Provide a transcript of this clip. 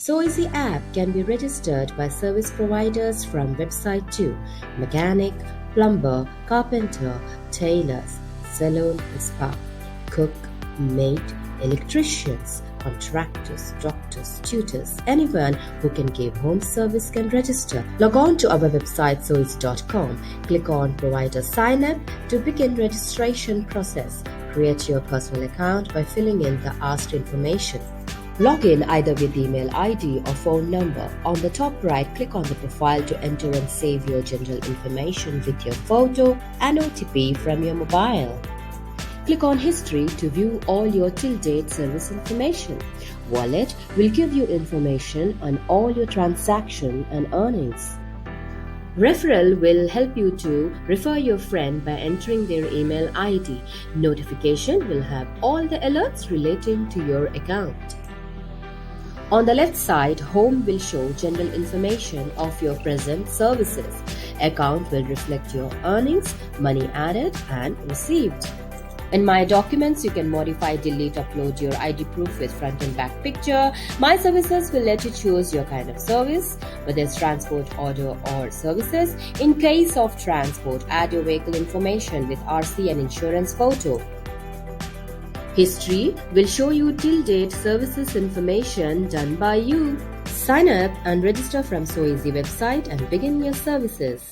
Soezzeapp can be registered by service providers from website to mechanic, plumber, carpenter, tailors, salon and spa, cook, maid, electricians, contractors, doctors, tutors, anyone who can give home service can register. Log on to our website soezze.com, click on Provider Sign Up to begin registration process. Create your personal account by filling in the asked information. Log in either with email ID or phone number. On the top right, click on the profile to enter and save your general information with your photo and OTP from your mobile. Click on History to view all your till-date service information. Wallet will give you information on all your transactions and earnings. Referral will help you to refer your friend by entering their email ID. Notification will have all the alerts relating to your account. On the left side, Home will show general information of your present services. Account will reflect your earnings, money added and received. In My Documents, you can modify, delete, upload your ID proof with front and back picture. My Services will let you choose your kind of service, whether it's transport, order or services. In case of transport, add your vehicle information with RC and insurance photo. History will show you till date services information done by you. Sign up and register from Soezze website and begin your services.